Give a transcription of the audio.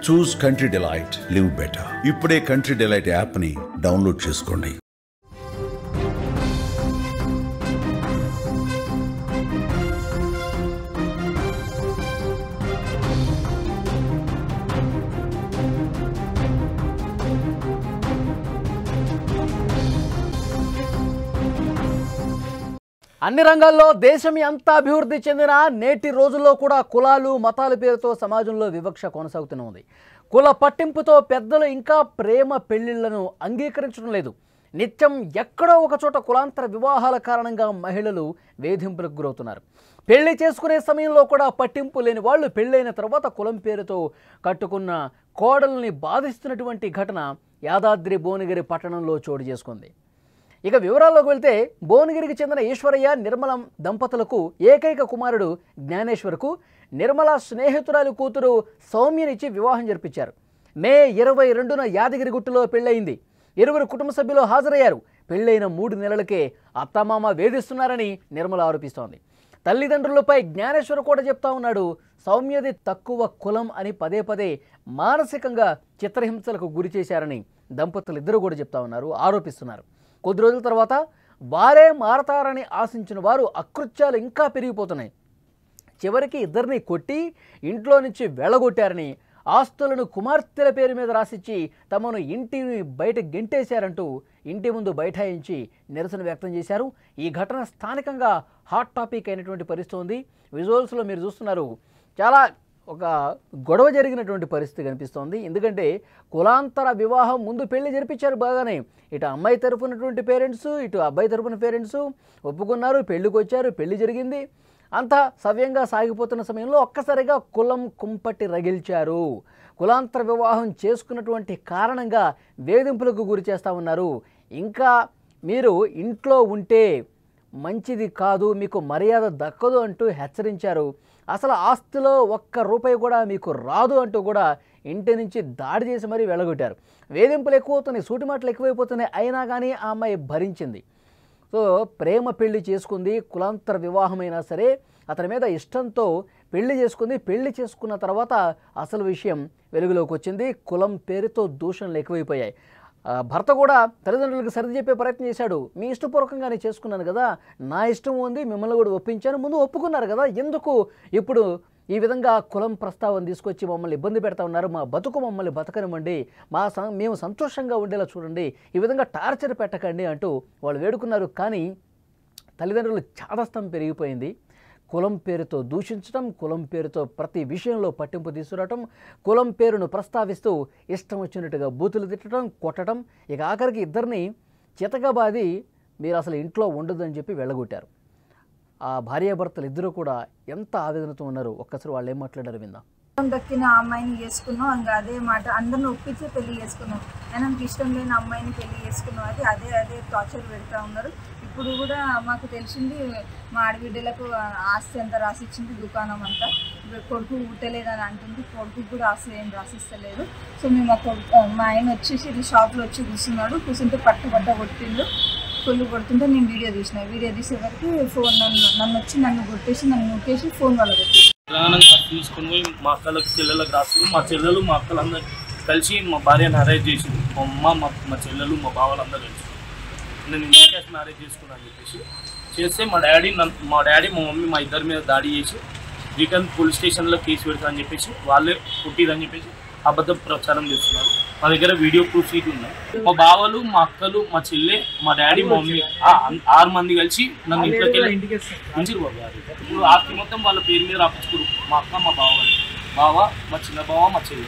చూస్ country delight, live better. ఇప్పుడే country delight app ని download చేసుకోండి. అన్ని రంగాల్లో దేశం ఎంత అభివృద్ధి చెందినా నేటి రోజుల్లో కూడా కులాలు మతాల పేరుతో సమాజంలో వివక్ష కొనసాగుతూనే ఉంది. కుల పట్టింపుతో పెద్దలు ఇంకా ప్రేమ పెళ్లిళ్లను అంగీకరించడం లేదు. నిత్యం ఎక్కడో ఒక చోట కులాంతర వివాహాల కారణంగా మహిళలు వేధింపులకు గురవుతున్నారు. పెళ్లి చేసుకునే సమయంలో కూడా పట్టింపు లేని వాళ్ళు పెళ్ళైన తర్వాత కులం పేరుతో కట్టుకున్న కోడల్ని బాధిస్తున్నటువంటి ఘటన యాదాద్రి భువనగిరి పట్టణంలో చోటు చేసుకుంది. ఇక వివరాల్లోకి వెళ్తే భువనగిరికి చెందిన ఈశ్వరయ్య నిర్మలం దంపతులకు ఏకైక కుమారుడు జ్ఞానేశ్వర్కు నిర్మల స్నేహితురాలి కూతురు సౌమ్యనిచ్చి వివాహం జరిపించారు. మే 22న యాదగిరిగుట్టలో పెళ్ళయింది. ఇరువురు కుటుంబ సభ్యులు హాజరయ్యారు. పెళ్ళైన 3 నెలలకే అత్తమామ వేధిస్తున్నారని నిర్మల ఆరోపిస్తోంది. తల్లిదండ్రులపై జ్ఞానేశ్వర్ కూడా చెప్తా ఉన్నాడు. సౌమ్యది తక్కువ కులం అని పదే పదే మానసికంగా చిత్రహింసలకు గురి చేశారని దంపతులు ఇద్దరు కూడా చెప్తా ఉన్నారు, ఆరోపిస్తున్నారు. కొద్ది రోజుల తర్వాత వారే మారతారని ఆశించిన వారు అకృత్యాలు ఇంకా పెరిగిపోతున్నాయి. చివరికి ఇద్దరిని కొట్టి ఇంట్లో నుంచి వెళ్ళగొట్టారని, ఆస్తులను కుమార్తెల పేరు మీద రాసిచ్చి తమను ఇంటిని బయట గెంటేశారంటూ ఇంటి ముందు బైఠాయించి నిరసన వ్యక్తం చేశారు. ఈ ఘటన స్థానికంగా హాట్ టాపిక్ అయినటువంటి పరిస్థితి ఉంది. విజువల్స్లో మీరు చూస్తున్నారు, చాలా ఒక గొడవ జరిగినటువంటి పరిస్థితి కనిపిస్తోంది. ఎందుకంటే కులాంతర వివాహం ముందు పెళ్లి జరిపించారు బాగానే. ఇటు అమ్మాయి తరఫునటువంటి పేరెంట్స్, ఇటు అబ్బాయి తరఫున పేరెంట్స్ ఒప్పుకున్నారు, పెళ్లికి వచ్చారు, పెళ్లి జరిగింది, అంతా సవ్యంగా సాగిపోతున్న సమయంలో ఒక్కసారిగా కులం కుంపటి రగిల్చారు. కులాంతర వివాహం చేసుకున్నటువంటి కారణంగా వేధింపులకు గురి చేస్తూ ఉన్నారు. ఇంకా మీరు ఇంట్లో ఉంటే మంచిది కాదు, మీకు మర్యాద దక్కదు అంటూ హెచ్చరించారు. అసలు ఆస్తిలో ఒక్క రూపాయి కూడా మీకు రాదు అంటూ కూడా ఇంటి నుంచి దాడి చేసి మరీ వెళ్ళగొట్టారు. వేధింపులు ఎక్కువవుతున్నాయి, సూటి మాటలు ఎక్కువైపోతున్నాయి. అయినా కానీ ఆ అమ్మాయి భరించింది. సో ప్రేమ పెళ్లి చేసుకుంది, కులాంతర వివాహమైనా సరే అతని మీద ఇష్టంతో పెళ్లి చేసుకుంది. పెళ్లి చేసుకున్న తర్వాత అసలు విషయం వెలుగులోకి వచ్చింది. కులం పేరుతో దూషణలు ఎక్కువైపోయాయి. భర్త కూడా తల్లిదండ్రులకు సర్ది చెప్పే ప్రయత్నం చేశాడు. మీ ఇష్టపూర్వకంగానే చేసుకున్నాను కదా, నా ఇష్టం ఉంది, మిమ్మల్ని కూడా ఒప్పించాను, ముందు ఒప్పుకున్నారు కదా, ఎందుకు ఇప్పుడు ఈ విధంగా కులం ప్రస్తావన తీసుకొచ్చి మమ్మల్ని ఇబ్బంది పెడతా ఉన్నారు, మా బతుకు మమ్మల్ని బతకనివ్వండి, మేము సంతోషంగా ఉండేలా చూడండి, ఈ విధంగా టార్చర్ పెట్టకండి అంటూ వాళ్ళు వేడుకున్నారు. కానీ తల్లిదండ్రులు చాదస్తం పెరిగిపోయింది. కులం పేరుతో దూషించడం, కులం పేరుతో ప్రతి విషయంలో పట్టింపు తీసుకురావటం, కులం పేరును ప్రస్తావిస్తూ ఇష్టం వచ్చినట్టుగా బూతులు తిట్టడం, కొట్టడం, ఇక ఆఖరికి ఇద్దరిని చితకబాది మీరు అసలు ఇంట్లో ఉండదని చెప్పి వెళ్ళగొట్టారు. ఆ భార్యాభర్తలు ఇద్దరు కూడా ఎంత ఆవేదనతో ఉన్నారు. ఒక్కసారి వాళ్ళు ఏం మాట్లాడారు విందాం. దక్కిన అమ్మాయిని చేసుకున్నాం, ఇంకా అదే మాట అందరిని ఒప్పించి పెళ్లి చేసుకున్నాం, ఆయనకి ఇష్టం లేని అమ్మాయిని పెళ్లి చేసుకున్నాం, అదే టార్చర్ పెడతా ఉన్నారు. ఇప్పుడు కూడా మాకు తెలిసింది, మా ఆడబిడ్డలకు ఆస్తి అంతా రాసిచ్చింది, దుకాణం అంతా, కొడుకు పుట్టలేదని అంటుంది, కొడుకు కూడా ఆస్తి ఏం రాసిస్తలేదు. సో మేము మా ఆయన వచ్చేసి షాప్లో వచ్చి కూర్చున్నాడు, కూర్చుంటే పట్ట కొట్టిండు, ఫుల్ కొడుతుంటే నేను వీడియో తీసేవరకు ఫోన్ నన్ను వచ్చి నన్ను కొట్టేసి నన్ను నొక్కేసి ఫోన్ వాళ్ళ కొట్టేసి తీసుకుని పోయి మా అక్కలకు చెల్లెలకు రాస్తారు. మా చెల్లెలు మా అక్కలందరూ కలిసి మా భార్యను అరేంజ్ చేసింది. మా అమ్మ మా చెల్లెలు మా బావలందరూ కలిసి నేను ఇండియా క్యాష్ మ్యారేజ్ చేసుకున్నాను అని చెప్పేసి చేస్తే మా డాడీ మా మమ్మీ మా ఇద్దరి మీద దాడి చేసి రిటర్న్ పోలీస్ స్టేషన్లో కేసు పెడతారని చెప్పేసి వాళ్ళే పుట్టిరని చెప్పేసి అబద్ధం ప్రచారం చేస్తున్నారు. మా దగ్గర వీడియో ప్రూఫ్ ఇది ఉన్నాయి. మా బావలు, మా అక్కలు, మా చెల్లె, మా డాడీ, మా మమ్మీ 6 మంది కలిసి నన్ను ఇంట్లోకి వెళ్ళి ఇప్పుడు ఆస్తి మొత్తం వాళ్ళ పేరు మీద రాపించుకోరు. మా అక్క, మా బావ, మా చిన్న బావ, మా చెల్లె